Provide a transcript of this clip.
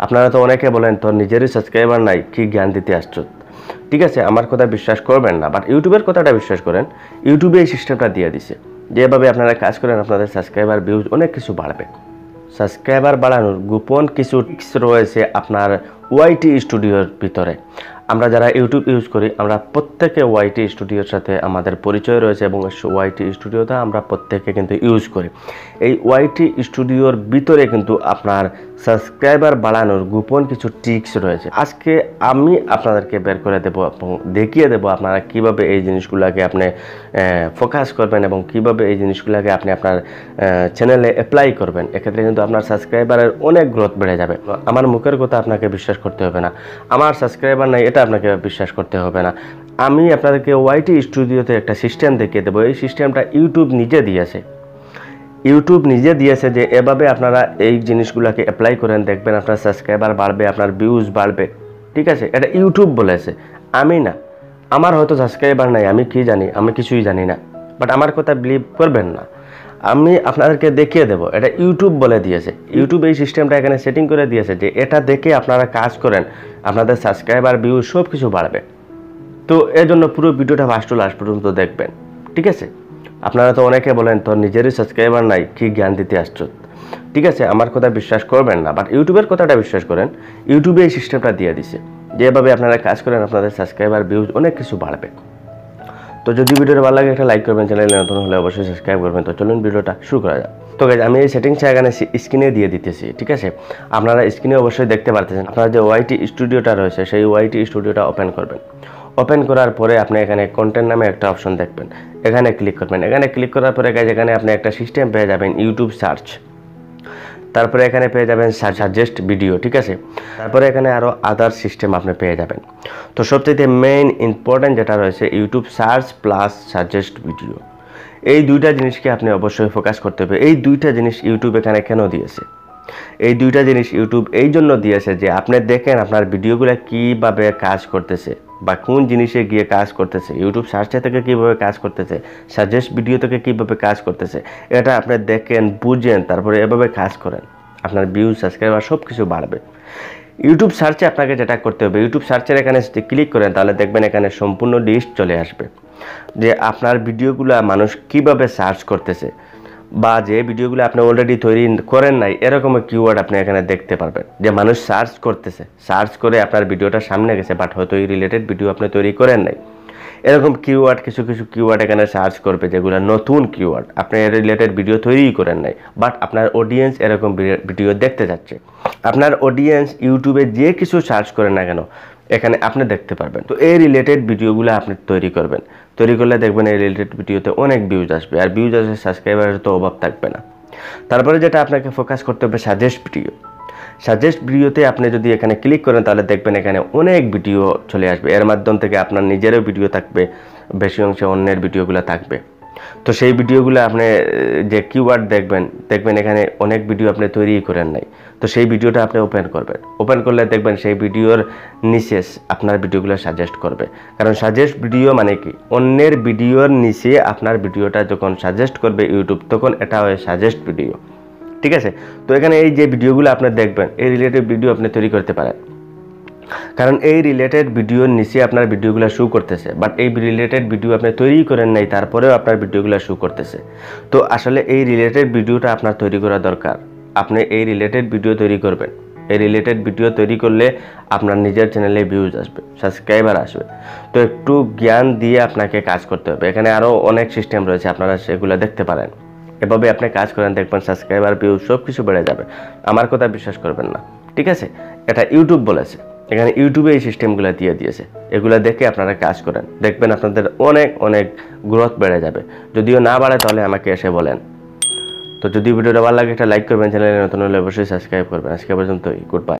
আপনারা তো অনেকে বলেন তোর নিজেরই সাবস্ক্রাইবার নাই, কি জ্ঞান দিতে আসছো। ঠিক আছে, আমার কথা বিশ্বাস করবেন না, বাট ইউটিউবের কথাটা বিশ্বাস করেন। ইউটিউবে এই সিস্টেমটা দিয়ে দিছে, যেভাবে আপনারা কাজ করেন আপনাদের সাবস্ক্রাইবার ভিউজ অনেক কিছু বাড়বে। সাবস্ক্রাইবার বাড়ানোর গোপন কিছু টিপস রয়েছে আপনার ওয়াইটি স্টুডিওর ভিতরে। আমরা যারা ইউটিউব ইউজ করি আমরা প্রত্যেকে ওয়াইটি স্টুডিওর সাথে আমাদের পরিচয় রয়েছে এবং ওয়াইটি স্টুডিওটা আমরা প্রত্যেকে কিন্তু ইউজ করি। এই ওয়াইটি স্টুডিওর ভিতরে কিন্তু আপনার সাবস্ক্রাইবার বাড়ানোর গোপন কিছু ট্রিক্স রয়েছে। আজকে আমি আপনাদেরকে বের করে দেবো এবং দেখিয়ে দেবো আপনারা কিভাবে এই জিনিসগুলোকে আপনি ফোকাস করবেন এবং কিভাবে এই জিনিসগুলোকে আপনি আপনার চ্যানেলে অ্যাপ্লাই করবেন। এক্ষেত্রে কিন্তু আপনার সাবস্ক্রাইবারের অনেক গ্রোথ বেড়ে যাবে। আমার মুখের কথা আপনাকে বিশ্বাস করতে হবে না, আমার সাবস্ক্রাইবার নাই এটা আপনাকে বিশ্বাস করতে হবে না। আমি আপনাদেরকে ওয়াইটি স্টুডিওতে একটা সিস্টেম দেখিয়ে দেবো। এই সিস্টেমটা ইউটিউব নিজে দিয়েছে যে এভাবে আপনারা এই জিনিসগুলোকে অ্যাপ্লাই করেন, দেখবেন আপনার সাবস্ক্রাইবার বাড়বে, আপনার ভিউজ বাড়বে। ঠিক আছে, এটা ইউটিউব বলেছে, আমি না। আমার হয়তো সাবস্ক্রাইবার নাই, আমি কি জানি, আমি কিছুই জানি না, বাট আমার কথা বিলিভ করবেন না। আমি আপনাদেরকে দেখিয়ে দেবো, এটা ইউটিউব বলে দিয়েছে। ইউটিউব এই সিস্টেমটা এখানে সেটিং করে দিয়েছে যে এটা দেখে আপনারা কাজ করেন, আপনাদের সাবস্ক্রাইবার ভিউজ সব কিছু বাড়বে। তো এর জন্য পুরো ভিডিওটা ফার্স্ট টু লাস্ট পর্যন্ত দেখবেন। ঠিক আছে, আপনারা তো অনেকে বলেন তোর নিজেরই সাবস্ক্রাইবার নাই, কি জ্ঞান দিতে আসছো। ঠিক আছে, আমার কথা বিশ্বাস করবেন না, বাট ইউটিউবের কথাটা বিশ্বাস করেন। ইউটিউবে এই সিস্টেমটা দিয়ে দিছে, যেভাবে আপনারা কাজ করেন আপনাদের সাবস্ক্রাইবার ভিউজ অনেক কিছু বাড়বে। তো যদি ভিডিওটা ভালো লাগে একটা লাইক করবেন, চ্যানেলে নতুন হলে অবশ্যই সাবস্ক্রাইব করবেন। তো চলুন ভিডিওটা শুরু করা যাক। তো গাইজ আমি এই সেটিংসটা এখানে স্ক্রিনে দিয়ে দিতেছি। ঠিক আছে, আপনারা স্ক্রিনে অবশ্যই দেখতে পারতেছেন। আপনারা যে ওয়াইটি স্টুডিওটা রয়েছে সেই ওয়াইটি স্টুডিওটা ওপেন করবেন। ওপেন করার পরে আপনি এখানে কন্টেন্ট নামে একটা অপশন দেখবেন, এখানে ক্লিক করবেন। এখানে ক্লিক করার পরে গাইজ এখানে আপনি একটা সিস্টেম পেয়ে যাবেন ইউটিউব সার্চ। তারপরে এখানে পেয়ে যাবেন সাজেস্ট ভিডিও। ঠিক আছে, তারপরে এখানে আরও আদার সিস্টেম আপনি পেয়ে যাবেন। তো সবচেয়ে মেইন ইম্পর্টেন্ট যেটা রয়েছে YouTube search plus suggest video, এই দুইটা জিনিসকে আপনি অবশ্যই ফোকাস করতে হবে। এই দুইটা জিনিস ইউটিউব এখানে কেন দিয়েছে? এই দুইটা জিনিস ইউটিউব এই জন্য দিয়েছে যে আপনি দেখেন আপনার ভিডিওগুলো কীভাবে কাজ করতেছে বা কোন জিনিসে গিয়ে কাজ করতেছে, ইউটিউব সার্চে থেকে কীভাবে কাজ করতেছে, সাজেস্ট ভিডিও থেকে কীভাবে কাজ করতেছে, এটা আপনি দেখেন, বুঝেন, তারপরে এভাবে কাজ করেন, আপনার ভিউজ সাবস্ক্রাইবার সব কিছু বাড়বে। ইউটিউব সার্চে আপনাকে যেটা করতে হবে, ইউটিউব সার্চের এখানে যদি ক্লিক করেন তাহলে দেখবেন এখানে সম্পূর্ণ লিস্ট চলে আসবে যে আপনার ভিডিওগুলো মানুষ কিভাবে সার্চ করতেছে, বা যে ভিডিওগুলো আপনি অলরেডি তৈরি করেন নাই এরকম কিওয়ার্ড আপনি এখানে দেখতে পারবেন যে মানুষ সার্চ করতেছে, সার্চ করে আপনার ভিডিওটা সামনে গেছে, বাট হয়তো এই রিলেটেড ভিডিও আপনি তৈরি করেন নাই। এরকম কিওয়ার্ড কিছু কিওয়ার্ড এখানে সার্চ করবে যেগুলো নতুন কিওয়ার্ড, আপনি এর রিলেটেড ভিডিও তৈরিই করেন নাই, বাট আপনার অডিয়েন্স এরকম ভিডিও দেখতে যাচ্ছে। আপনার অডিয়েন্স ইউটিউবে যে কিছু সার্চ করেন না কেন এখানে আপনি দেখতে পারবেন। তো এই রিলেটেড ভিডিওগুলো আপনি তৈরি করবেন, তৈরি করলে দেখবেন এই রিলেটেড ভিডিওতে অনেক ভিউজ আসবে, আর ভিউজ আসলে সাবস্ক্রাইবারের তো অভাব থাকবে না। তারপরে যেটা আপনাকে ফোকাস করতে হবে সাজেস্ট ভিডিও। সাজেস্ট ভিডিওতে আপনি যদি এখানে ক্লিক করেন তাহলে দেখবেন এখানে অনেক ভিডিও চলে আসবে, এর মাধ্যম থেকে আপনার নিজেরও ভিডিও থাকবে, বেশি অংশে অন্যের ভিডিওগুলো থাকবে। তো সেই ভিডিওগুলো আপনি যে কিওয়ার্ড দেখবেন এখানে অনেক ভিডিও আপনি তৈরিই করেন নাই, তো সেই ভিডিওটা আপনি ওপেন করবেন। ওপেন করলে দেখবেন সেই ভিডিওর নিচে আপনার ভিডিওগুলো সাজেস্ট করবে, কারণ সাজেস্ট ভিডিও মানে কি, অন্যের ভিডিওর নিচে আপনার ভিডিওটা যখন সাজেস্ট করবে ইউটিউব তখন এটা হয় সাজেস্ট ভিডিও। ঠিক আছে, তো এখানে এই যে ভিডিওগুলো আপনি দেখবেন এই রিলেটেড ভিডিও আপনি তৈরি করতে পারেন, কারণ এই রিলেটেড ভিডিওর নিচে আপনার ভিডিওগুলো শো করতেছে, বাট এই রিলেটেড ভিডিও আপনি তৈরি করেন নাই তারপরেও আপনার ভিডিওগুলো শো করতেছে। তো আসলে এই রিলেটেড ভিডিওটা আপনার তৈরি করা দরকার। আপনি এই রিলেটেড ভিডিও তৈরি করবেন, এই রিলেটেড ভিডিও তৈরি করলে আপনার নিজের চ্যানেলে ভিউজ আসবে, সাবস্ক্রাইবার আসবে। তো একটু জ্ঞান দিয়ে আপনাকে কাজ করতে হবে। এখানে আরও অনেক সিস্টেম রয়েছে, আপনারা সেগুলো দেখতে পারেন। এভাবে আপনি কাজ করেন, দেখবেন সাবস্ক্রাইবার ভিউজ সব কিছু বেড়ে যাবে। আমার কথা বিশ্বাস করবেন না। ঠিক আছে, এটা ইউটিউব বলেছে, এখানে ইউটিউবে এই সিস্টেমগুলো দিয়ে দিয়েছে, এগুলো দেখে আপনারা কাজ করেন, দেখবেন আপনাদের অনেক অনেক গ্রোথ বেড়ে যাবে। যদিও না বাড়ে তাহলে আমাকে এসে বলেন। তো যদি ভিডিওটা ভালো লাগে একটা লাইক করবেন, চ্যানেলে নতুন হলে অবশ্যই সাবস্ক্রাইব করবেন। আজকে পর্যন্তই, গুড বাই।